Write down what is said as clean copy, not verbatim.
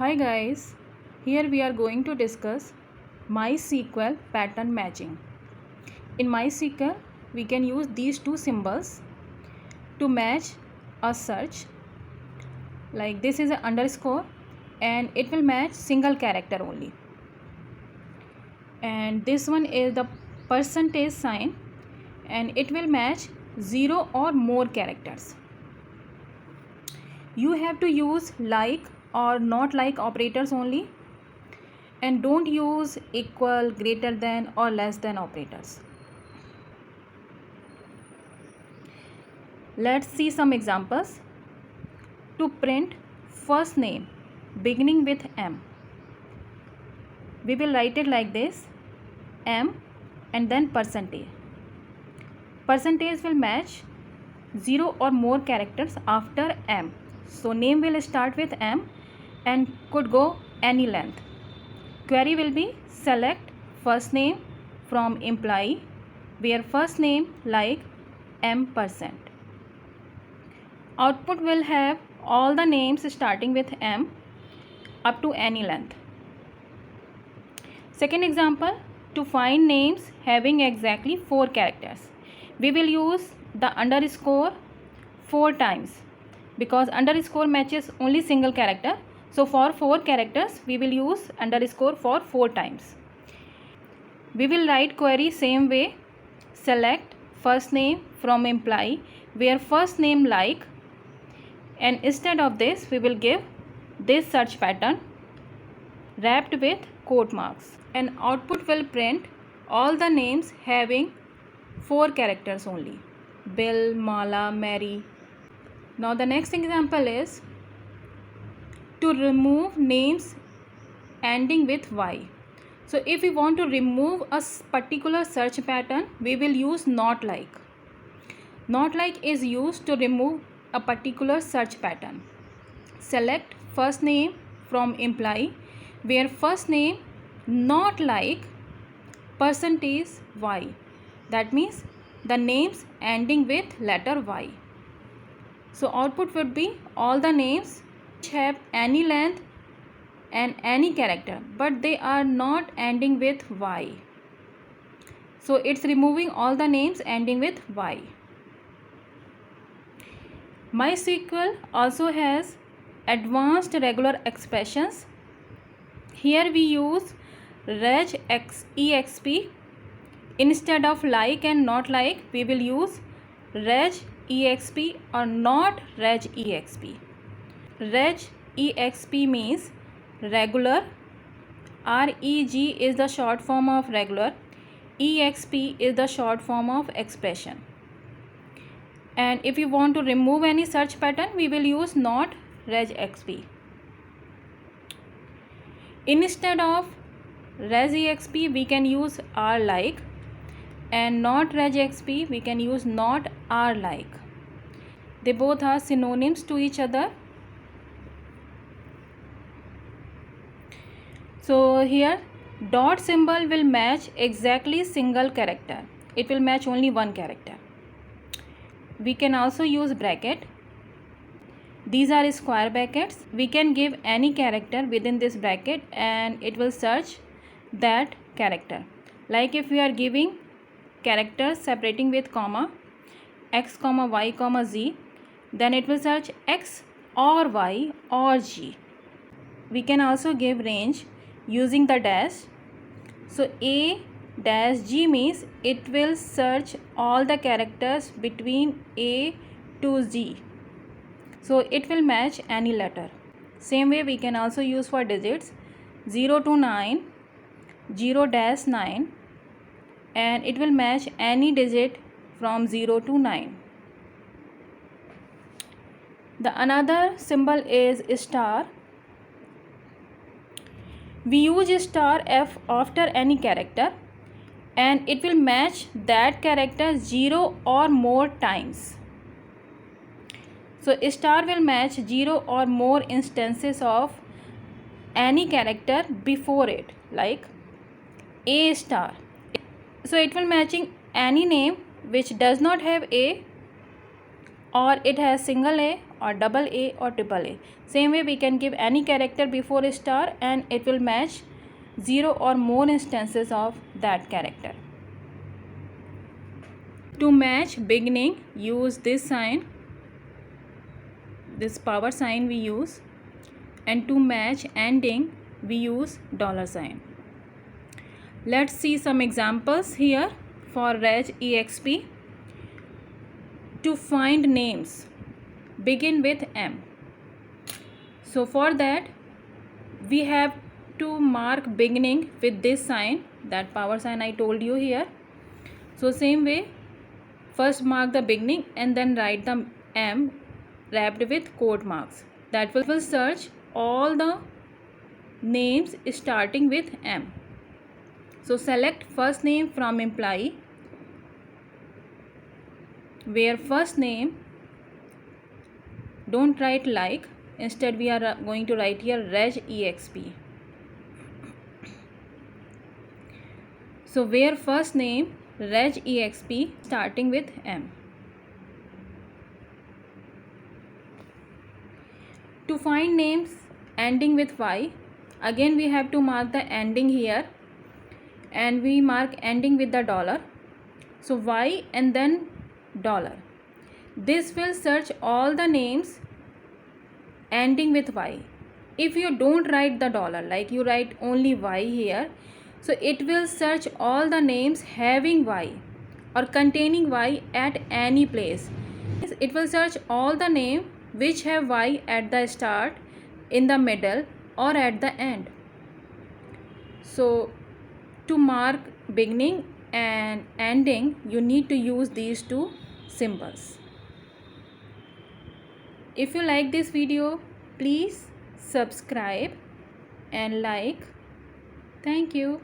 Hi guys, here we are going to discuss MySQL pattern matching. In MySQL, we can use these two symbols to match a search. Like this is an underscore and it will match single character only. And this one is the percentage sign and it will match 0 or more characters. You have to use like or not like operators only, and don't use equal, greater than or less than operators. Let's see some examples. To print first name beginning with M, we will write it like this: M and then percentage. Percentage will match 0 or more characters after M. So name will start with M and could go any length. Query will be select first name from employee where first name like M%. Output will have all the names starting with M up to any length. Second example, to find names having exactly 4 characters, we will use the underscore 4 times because underscore matches only single character. So for 4 characters, we will use underscore for 4 times. We will write query same way: select first name from employee where first name like, and instead of this we will give this search pattern wrapped with quote marks, and output will print all the names having 4 characters only: Bill, Mala, Mary. Now the next example is to remove names ending with Y. So if we want to remove a particular search pattern, we will use not like. Not like is used to remove a particular search pattern. Select first name from employee where first name not like percentage Y. That means the names ending with letter Y. So output would be all the names which have any length and any character but they are not ending with Y. So it's removing all the names ending with Y. MySQL also has advanced regular expressions. Here we use regexp. Instead of like and not like, we will use regexp or not regexp. Regexp means regular. Reg is the short form of regular. Exp is the short form of expression. And if you want to remove any search pattern, we will use not regexp. Instead of regexp, we can use rlike, and not regexp, we can use not rlike. They both are synonyms to each other. So here dot symbol will match exactly single character. It will match only one character. We can also use bracket. These are square brackets. We can give any character within this bracket and it will search that character. Like if we are giving characters separating with comma, x, y, z, then it will search x or y or g. We can also give range using the dash. So a dash g means it will search all the characters between a to z. So it will match any letter. Same way we can also use for digits 0 to 9, 0-9, and it will match any digit from 0 to 9. The another symbol is star. We use star f after any character and it will match that character 0 or more times. So star will match 0 or more instances of any character before it, like a star. So it will matching any name which does not have a, or it has single a, or double A or triple A. Same way we can give any character before a star and it will match 0 or more instances of that character. To match beginning, use this sign, this power sign we use, and to match ending we use dollar sign. Let's see some examples here for regexp. To find names, begin with M. So for that we have to mark beginning with this sign, that power sign I told you here. So same way, first mark the beginning and then write the M wrapped with quote marks. That will search all the names starting with M. So select first name from employee, where first name don't write like, instead we are going to write here regexp. So where first name regexp starting with M. To find names ending with Y, again we have to mark the ending here and we mark ending with the dollar. So Y and then dollar. This will search all the names ending with Y. If you don't write the dollar, like you write only Y here, so it will search all the names having Y or containing Y at any place. It will search all the names which have Y at the start, in the middle or at the end. So to mark beginning and ending, you need to use these two symbols. If you like this video, please subscribe and like. Thank you.